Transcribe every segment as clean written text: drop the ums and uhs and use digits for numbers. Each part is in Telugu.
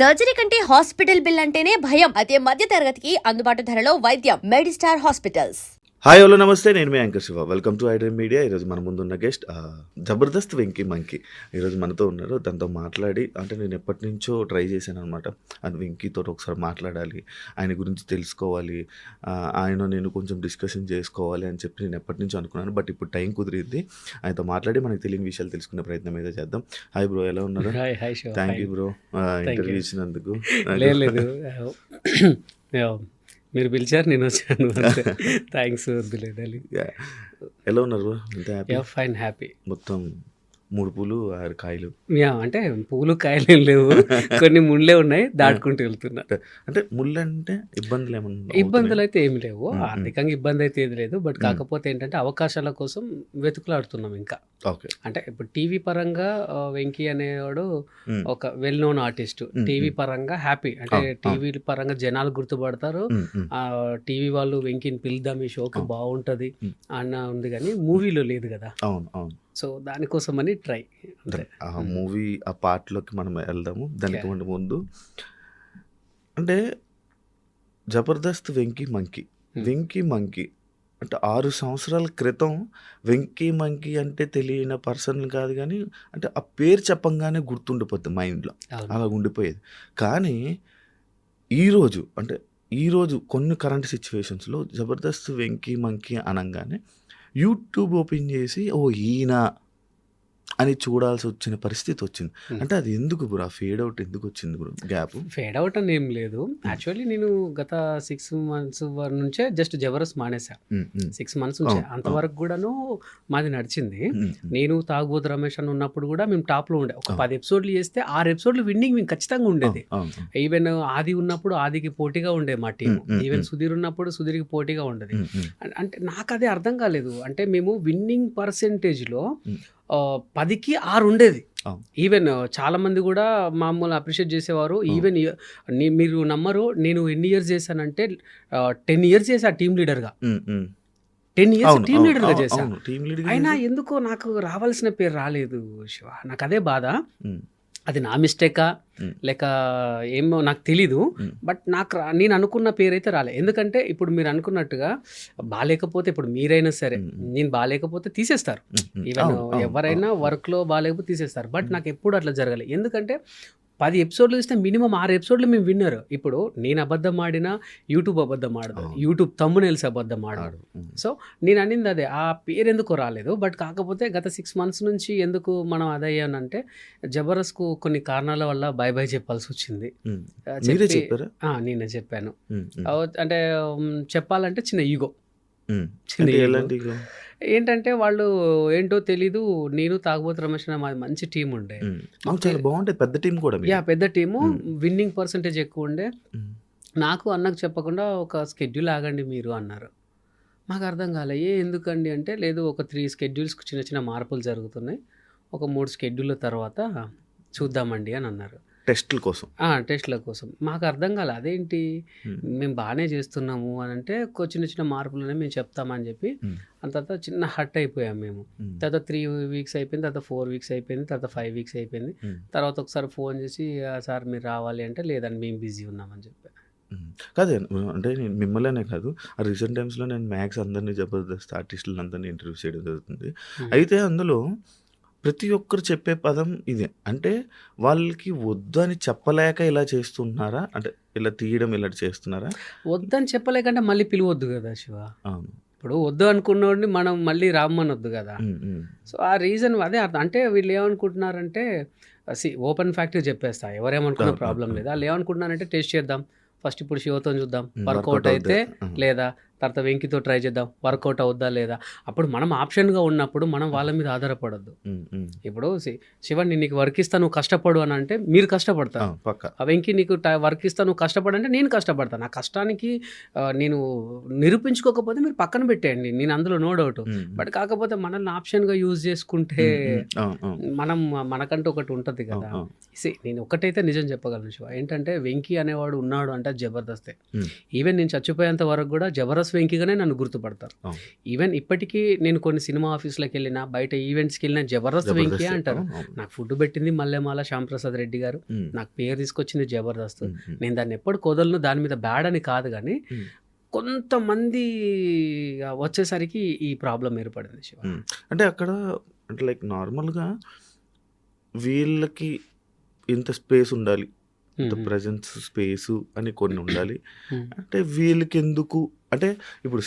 సర్జరీ కంటే హాస్పిటల్ బిల్ అంటేనే భయం. అదే మధ్య తరగతికి అందుబాటు ధరలో వైద్యం. Medistar hospitals. హాయ్ హలో నమస్తే, నేను మీ anchor Shiva. Welcome to iDream Media. ఈరోజు మన ముందున్న గెస్ట్ జబర్దస్త్ వెంకీ మంకీ ఈరోజు మనతో ఉన్నారు. దాంతో మాట్లాడి, అంటే నేను ఎప్పటి నుంచో ట్రై చేశాను అనమాట. అది వెంకీతో ఒకసారి మాట్లాడాలి, ఆయన గురించి తెలుసుకోవాలి, ఆయన నేను కొంచెం డిస్కషన్ చేసుకోవాలి అని చెప్పి నేను ఎప్పటి నుంచో అనుకున్నాను. బట్ ఇప్పుడు టైం కుదిరింది. ఆయనతో మాట్లాడి మనకు తెలియని విషయాలు తెలుసుకునే ప్రయత్నం అయితే చేద్దాం. హాయ్ బ్రో, ఎలా ఉన్నారు? థ్యాంక్ యూ బ్రో ఇంటర్వ్యూ ఇచ్చినందుకు. లేదు మీరు పిలిచారు, నేను వచ్చాను. థ్యాంక్స్. ఎలా ఉన్నారు? Fine, happy. మొత్తం 3 పూలు 6 కాయలు. అంటే పూలు కాయలు ఏం లేవు, కొన్ని ముళ్ళే ఉన్నాయి, దాటుకుంటూ వెళ్తున్నా. అంటే ముళ్ళు అంటే ఇబ్బందులు ఏమన్నా? ఇబ్బందులు అయితే ఏమి లేవు, ఆర్థికంగా ఇబ్బంది అయితే ఏది లేదు. బట్ కాకపోతే ఏంటంటే అవకాశాల కోసం వెతుకులాడుతున్నాం ఇంకా. అంటే ఇప్పుడు టీవీ పరంగా వెంకీ అనేవాడు ఒక వెల్ నోన్ ఆర్టిస్ట్. టీవీ పరంగా హ్యాపీ, అంటే టీవీ పరంగా జనాలు గుర్తుపడతారు. టీవీ వాళ్ళు వెంకీని పిలుద్దాం, ఈ షోకి బాగుంటది అన్న ఉంది, కానీ మూవీలో లేదు కదా. అవును అవును. సో దానికోసం అని ట్రై. ఆ మూవీ ఆ పార్ట్లోకి మనం వెళ్దాము. దానికి ముందు అంటే జబర్దస్త్ వెంకీ మంకీ అంటే 6 సంవత్సరాల క్రితం వెంకీ మంకీ అంటే తెలియని పర్సన్ కాదు, కానీ అంటే ఆ పేరు చెప్పంగానే గుర్తుండిపోద్ది మైండ్లో, అలా ఉండిపోయేది. కానీ ఈరోజు కొన్ని కరెంట్ సిచ్యువేషన్స్లో జబర్దస్త్ వెంకీ మంకీ అనగానే యూట్యూబ్ ఓపెన్ చేసి ఈయన అని చూడాల్సి వచ్చిన పరిస్థితి వచ్చింది. అంటే అది ఎందుకు బ్రో? ఫేడ్ అవుట్ ఎందుకు వచ్చింది బ్రో? గ్యాప్ ఫేడ్ అవుట్ అని ఏం లేదు. యాక్చువల్లీ నేను గత 6 months నుంచే జస్ట్ జబర్దస్త్ మానేసా. 6 months నుంచే, అంతవరకు కూడాను మాది నడిచింది. నేను తాగుబోతు రమేష్ అని ఉన్నప్పుడు కూడా మేము టాప్లో ఉండే. ఒక 10 ఎపిసోడ్లు చేస్తే 6 ఎపిసోడ్లు విన్నింగ్ మేము ఖచ్చితంగా ఉండేది. ఈవెన్ ఆది ఉన్నప్పుడు ఆదికి పోటీగా ఉండే మా టీం. ఈవెన్ సుధీర్ ఉన్నప్పుడు సుధీర్కి పోటీగా ఉండేది. అంటే నాకు అదే అర్థం కాలేదు. అంటే మేము విన్నింగ్ పర్సెంటేజ్లో 10కి 6 ఉండేది. ఈవెన్ చాలా మంది కూడా మామూలు అప్రిషియేట్ చేసేవారు. ఈవెన్ మీరు నమ్మరు, నేను ఎన్ని ఇయర్స్ చేశానంటే 10 years చేశా టీమ్ లీడర్గా. 10 years టీమ్ లీడర్గా చేశాను. అయినా ఎందుకో నాకు రావాల్సిన పేరు రాలేదు శివ. నాకు అదే బాధ. అది నా మిస్టేకా లేక ఏమో నాకు తెలీదు. బట్ నేను అనుకున్న పేరు అయితే రాలే. ఎందుకంటే ఇప్పుడు మీరు అనుకున్నట్టుగా బాగాలేకపోతే, ఇప్పుడు మీరైనా సరే నేను బాగాలేకపోతే తీసేస్తారు. ఈవెన్ ఎవరైనా వర్క్లో బాగాలేకపోతే తీసేస్తారు. బట్ నాకు ఎప్పుడు అట్లా జరగలేదు. ఎందుకంటే 10 ఎపిసోడ్లు చూస్తే మినిమం 6 ఎపిసోడ్లు మేము విన్నారు. ఇప్పుడు నేను అబద్ధం ఆడినా యూట్యూబ్ అబద్ధం ఆడదు, యూట్యూబ్ థంబ్నెయిల్స్ అబద్ధం ఆడాడు. సో నేను అనింది అదే, ఆ పేరు ఎందుకు రాలేదు. బట్ కాకపోతే గత 6 months నుంచి ఎందుకు మనం అదయ్యానంటే జబర్దస్త్కు కొన్ని కారణాల వల్ల బై చెప్పాల్సి వచ్చింది. నేనే చెప్పాను. అంటే చెప్పాలంటే చిన్న ఈగో. ఏంటంటే వాళ్ళు ఏంటో తెలీదు. నేను తాగుబోతు రమేష్ మాది మంచి టీం ఉండే, బాగుంటుంది, పెద్ద టీం కూడా. పెద్ద టీము, విన్నింగ్ పర్సంటేజ్ ఎక్కువ ఉండే. నాకు అన్నకు చెప్పకుండా ఒక స్కెడ్యూల్ ఆగండి మీరు అన్నారు. మాకు అర్థం కాలే ఎందుకండి అంటే, లేదు ఒక 3 schedules చిన్న మార్పులు జరుగుతున్నాయి, ఒక 3 schedules తర్వాత చూద్దామండి అని అన్నారు. టెస్ట్ల కోసం. మాకు అర్థం కాలే, అదేంటి మేము బాగానే చేస్తున్నాము అని అంటే, చిన్న మార్పులనే మేము చెప్తామని చెప్పి అంత తర్వాత చిన్న హట్ అయిపోయాం మేము. తర్వాత 3 weeks అయిపోయింది, తర్వాత 4 weeks అయిపోయింది, తర్వాత 5 weeks అయిపోయింది. తర్వాత ఒకసారి ఫోన్ చేసి సార్ మీరు రావాలి అంటే, లేదండి మేము బిజీ ఉన్నామని చెప్పాను. కాదే అంటే నేను మిమ్మల్నే కాదు, ఆ రీసెంట్ టైమ్స్లో నేను మ్యాక్స్ అందరినీ జబర్దస్త్ ఆర్టిస్టులు అందరినీ ఇంటర్వ్యూ చేయడం జరుగుతుంది. అయితే అందులో ప్రతి ఒక్కరు చెప్పే పదం ఇదే. అంటే వాళ్ళకి వద్దని చెప్పలేక ఇలా చేస్తున్నారా, అంటే ఇలా తీయడం ఇలా చేస్తున్నారా? వద్దని చెప్పలేకంటే మళ్ళీ పిలవద్దు కదా శివ. ఇప్పుడు వద్దు అనుకున్నోడిని మనం మళ్ళీ రామ్మనొద్దు కదా. సో ఆ రీజన్ అదే అర్థం. అంటే వీళ్ళు ఏమనుకుంటున్నారంటే, ఓపెన్ ఫ్యాక్టరీ చెప్పేస్తా, ఎవరేమనుకున్న ప్రాబ్లం లేదు. వాళ్ళు ఏమనుకుంటున్నారంటే, టెస్ట్ చేద్దాం ఫస్ట్, ఇప్పుడు శివతో చూద్దాం, వర్కౌట్ అయితే లేదా తర్వాత వెంకీతో ట్రై చేద్దాం, వర్కౌట్ అవుద్దా లేదా. అప్పుడు మనం ఆప్షన్గా ఉన్నప్పుడు మనం వాళ్ళ మీద ఆధారపడద్దు. ఇప్పుడు శివ నీకు వర్క్ ఇస్తా నువ్వు కష్టపడు అని అంటే మీరు కష్టపడతాను, వెంకీ నీకు వర్క్ ఇస్తా నువ్వు కష్టపడంటే నేను కష్టపడతాను. నా కష్టానికి నేను నిరూపించుకోకపోతే మీరు పక్కన పెట్టేయండి, నేను అందులో నో డౌట్. బట్ కాకపోతే మనల్ని ఆప్షన్గా యూజ్ చేసుకుంటే మనకంటూ ఒకటి ఉంటుంది కదా. నేను ఒకటైతే నిజం చెప్పగలను శివ, ఏంటంటే వెంకీ అనేవాడు ఉన్నాడు అంటే జబర్దస్తే. ఈవెన్ నేను చచ్చిపోయేంత వరకు కూడా జబర్దస్త్ జబర్దస్త్ వెంకీగానే నన్ను గుర్తుపడతారు. అవును. ఈవెన్ ఇప్పటికీ నేను కొన్ని సినిమా ఆఫీస్లోకి వెళ్ళినా, బయట ఈవెంట్స్కి వెళ్ళినా జబర్దస్త్ వెంకీ అంటారు. నాకు ఫుడ్ పెట్టింది మల్లెమాల శ్యాంప్రసాద్ రెడ్డి గారు, నాకు పేరు తీసుకొచ్చింది జబర్దస్త్. నేను దాన్ని ఎప్పుడు కుదలను, దాని మీద బ్యాడ్ అని కాదు, కానీ కొంతమంది వచ్చేసరికి ఈ ప్రాబ్లం ఏర్పడింది శివ. అంటే అక్కడ అంటే లైక్ నార్మల్గా వీళ్ళకి ఇంత స్పేస్ ఉండాలి, ఇంత ప్రజెన్స్ స్పేసు అని కొన్ని ఉండాలి. అంటే వీళ్ళకి ఎందుకు అంటే ఇప్పుడు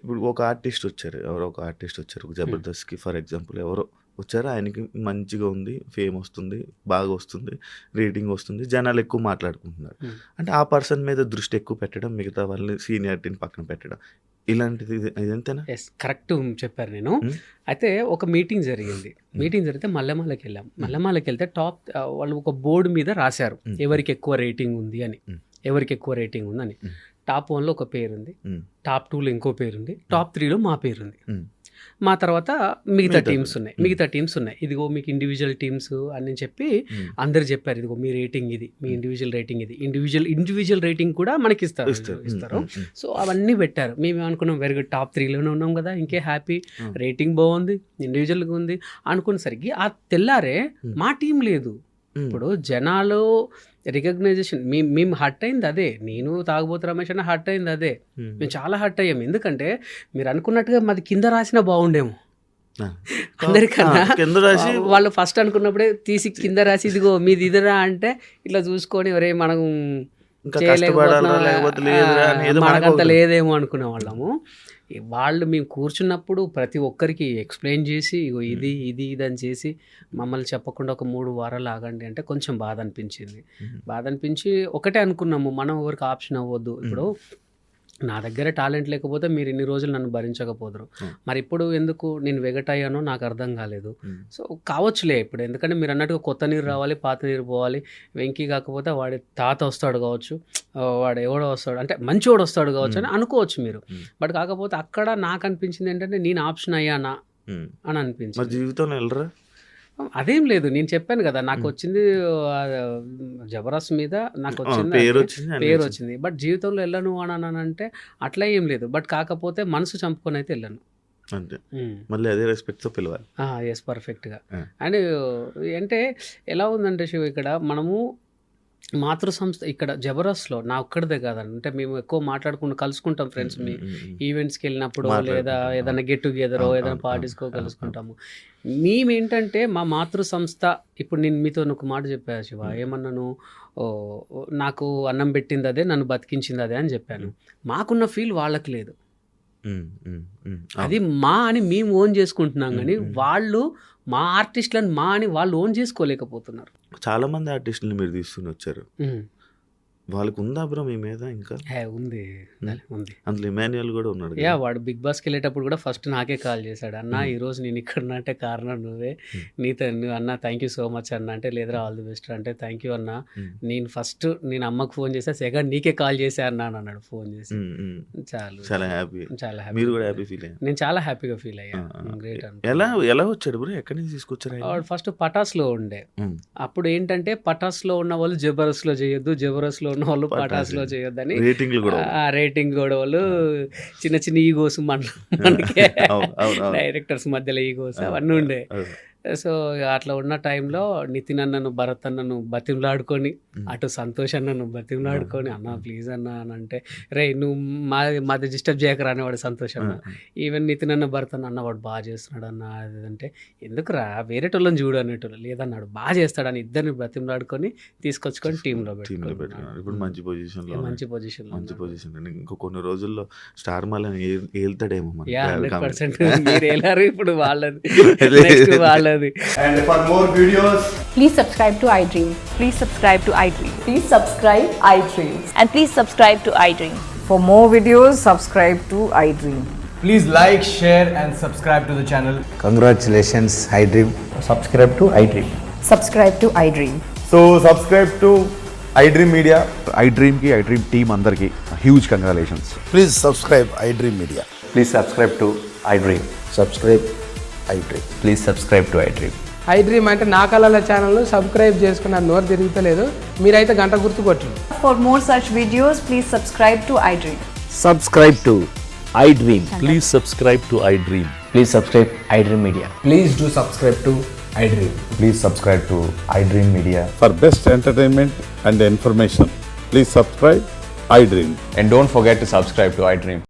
ఇప్పుడు ఒక ఆర్టిస్ట్ వచ్చారు, ఒక జబర్దస్త్కి ఫర్ ఎగ్జాంపుల్ ఎవరో వచ్చారు, ఆయనకి మంచిగా ఉంది, ఫేమ్ వస్తుంది, బాగా వస్తుంది, రేటింగ్ వస్తుంది, జనాలు ఎక్కువ మాట్లాడుకుంటున్నారు. అంటే ఆ పర్సన్ మీద దృష్టి ఎక్కువ పెట్టడం, మిగతా వాళ్ళని సీనియారిటీని పక్కన పెట్టడం, ఇలాంటిది ఇదంతేనా? ఎస్, కరెక్ట్ చెప్పారు. నేను అయితే ఒక మీటింగ్ జరిగితే మల్లెమాలకి వెళ్ళాం. మల్లెమాలకి వెళ్తే టాప్ వాళ్ళు ఒక బోర్డు మీద రాశారు ఎవరికి ఎక్కువ రేటింగ్ ఉంది అని. టాప్ 1లో ఒక పేరు ఉంది, టాప్ 2లో ఇంకో పేరుంది, టాప్ 3లో మా పేరుంది. మా తర్వాత మిగతా టీమ్స్ ఉన్నాయి. ఇదిగో మీకు ఇండివిజువల్ టీమ్స్ అని చెప్పి అందరు చెప్పారు, ఇదిగో మీ రేటింగ్ ఇది, మీ ఇండివిజువల్ రేటింగ్ ఇది. ఇండివిజువల్ రేటింగ్ కూడా మనకి ఇస్తారు. సో అవన్నీ పెట్టారు. మేము అనుకున్నాం వెరీ గుడ్, టాప్ 3లోనే ఉన్నాం కదా, ఇంకే హ్యాపీ, రేటింగ్ బాగుంది, ఇండివిజువల్గా ఉంది అనుకునేసరికి ఆ తెల్లారే మా టీం లేదు. ఇప్పుడు జనాలు రికగ్నైజేషన్ మేము హర్ట్ అయింది అదే. నేను తాగుబోతు రమేష్ అన్న హర్ట్ అయింది అదే. మేము చాలా హర్ట్ అయ్యాము. ఎందుకంటే మీరు అనుకున్నట్టుగా మాది కింద రాసినా బాగుండేమో అందరికన్నా. వాళ్ళు ఫస్ట్ అనుకున్నప్పుడే తీసి కింద రాసి ఇదిగో మీది ఇదిరా అంటే ఇట్లా చూసుకొని ఒరే మనం మనకంత లేదేమో అనుకునే వాళ్ళము. వాళ్ళు మేము కూర్చున్నప్పుడు ప్రతి ఒక్కరికి ఎక్స్ప్లెయిన్ చేసి ఇగో ఇది ఇది ఇది అని చేసి మమ్మల్ని చెప్పకుండా ఒక 3 వారాలు ఆగండి అంటే కొంచెం బాధ అనిపించి ఒకటే అనుకున్నాము, మనం ఎవరికి ఆప్షన్ అవ్వద్దు. ఇప్పుడు నా దగ్గర టాలెంట్ లేకపోతే మీరు ఇన్ని రోజులు నన్ను భరించకపోదురు, మరి ఇప్పుడు ఎందుకు నేను వెగటయ్యానో నాకు అర్థం కాలేదు. సో కావచ్చులే ఇప్పుడు, ఎందుకంటే మీరు అన్నట్టుగా కొత్త నీరు రావాలి, పాత నీరు పోవాలి. వెంకీ కాకపోతే వాడి తాత వస్తాడు కావచ్చు, వాడు ఎవడో వస్తాడు అంటే మంచివాడు వస్తాడు కావచ్చు అని అనుకోవచ్చు మీరు. బట్ కాకపోతే అక్కడ నాకు అనిపించింది ఏంటంటే నేను ఆప్షన్ అయ్యానా అని అనిపించింది. జీవితంలో వెళ్ళరా అదేం లేదు, నేను చెప్పాను కదా నాకు వచ్చింది జబర్దస్త్ మీద నాకు వచ్చింది పేరు వచ్చింది. బట్ జీవితంలో వెళ్ళను అని అంటే అట్లా ఏం లేదు. బట్ కాకపోతే మనసు చంపుకొని అయితే వెళ్ళను అంతే. మళ్ళీ అదే రెస్పెక్ట్తో పిలవాలి. ఎస్, పర్ఫెక్ట్గా. అండ్ అంటే ఎలా ఉందంటే శివ, ఇక్కడ మనము మాతృ సంస్థ ఇక్కడ జబర్దస్త్లో నా ఒక్కడిదే కాదండి, అంటే మేము ఎక్కువ కలుసుకుంటాం ఫ్రెండ్స్, మీ ఈవెంట్స్కి వెళ్ళినప్పుడు లేదా ఏదైనా గెట్ టుగెదరో ఏదైనా పార్టీస్కో కలుసుకుంటాము. మేమేంటంటే మా మాతృ సంస్థ, ఇప్పుడు నేను మీతో ఒక మాట చెప్పాను శివ, ఏమన్నాను, నాకు అన్నం పెట్టింది అదే, నన్ను బతికించింది అదే అని చెప్పాను. మాకున్న ఫీల్ వాళ్ళకి లేదు. అది మా అని మేము ఓన్ చేసుకుంటున్నాం, కానీ వాళ్ళు మా ఆర్టిస్టులను మా అని వాళ్ళు ఓన్ చేసుకోలేకపోతున్నారు. చాలా మంది ఆర్టిస్టులు మీరు తీసుకుని వచ్చారు, వాళ్ళకి ఉందా బ్రో మీ మీద? ఇంకా ఉంది. అందులో ఇమాన్యుయల్ కూడా ఉన్నాడు. వాడు బిగ్ బాస్కి వెళ్ళేటప్పుడు కూడా ఫస్ట్ నాకే కాల్ చేశాడు, అన్న ఈరోజు నేను ఇక్కడ అంటే కారణం నువ్వే, నువ్వు అన్న థ్యాంక్ యూ సో మచ్ అన్న అంటే, లేదురా ఆల్ ది బెస్ట్ అంటే థ్యాంక్ యూ అన్న, నేను ఫస్ట్ నేను అమ్మకు ఫోన్ చేసా, సెకండ్ నీకే కాల్ చేసా అన్న అన్నాడు ఫోన్ చేసి. చాలా హ్యాపీ. మీరు కూడా హ్యాపీ ఫీల్ అయ్యారు? నేను చాలా హ్యాపీగా ఫీల్ అయ్యాను. గ్రేట్ అన్న. ఎలా వచ్చాడు బ్రో? ఎక్కడి నుంచి తీసుకొచ్చారు? వాడు ఫస్ట్ పటాస్లో ఉండే, అప్పుడు ఏంటంటే పటాస్లో ఉన్న వాళ్ళు జబర్దస్త్లో చేయొద్దు, జబర్దస్త్లో ఉన్న వాళ్ళు పటాస్లో చేయొద్దని రేటింగ్ గొడవలు, చిన్న చిన్న ఈగోస్ మనకి డైరెక్టర్స్ మధ్యలో ఈగోస్ అవన్నీ ఉండే. సో అట్లా ఉన్న టైంలో నితిన్ అన్నను, భరత్ అన్నను బతిమలాడుకొని, అటు సంతోష్ అన్నను బతిమలాడుకొని, అన్న ప్లీజ్ అన్న అని అంటే, రే నువ్వు మాది డిస్టర్బ్ చేయకరా అనేవాడు సంతోష్ అన్న. ఈవెన్ నితిన్ అన్న, భరత్ అన్న వాడు బాగా చేస్తున్నాడు అన్న అదంటే, ఎందుకురా వేరే వాళ్ళని చూడు అనేటోళ్ళు, లేదన్నాడు బాగా చేస్తాడని ఇద్దరిని బతిమలాడుకొని తీసుకొచ్చుకొని టీంలో పెట్టుకున్నాడు. ఇప్పుడు మంచి పొజిషన్. ఇంకో కొన్ని రోజుల్లో స్టార్ మాల్ వెళ్తాడేమో. 100% మీరు వెళ్ళారు, ఇప్పుడు వాళ్ళది నెక్స్ట్ వాళ్ళది. And for more videos, please subscribe to iDream. Please subscribe to iDream. Please subscribe iDream. And please subscribe to iDream. For more videos, subscribe to iDream. please like, share and subscribe to the channel. Congratulations, iDream. Subscribe to iDream. Subscribe to iDream. So subscribe to iDream Media. iDream team andarki huge congratulations. Please subscribe iDream Media. Please subscribe to iDream. Subscribe iDream. Please subscribe to iDream. iDream అంటే నా కళల ఛానల్ను సబ్స్క్రైబ్ చేసుకున్న నోరు తిరుగుతలేదు, మీరైతే గంట గుర్తు కొట్టండి. For more such videos, please subscribe to iDream. Subscribe to iDream. Please subscribe to iDream. Please subscribe iDream Media. Please do subscribe to iDream. Please subscribe to iDream Media. For best entertainment and information, please subscribe iDream. And don't forget to subscribe to iDream.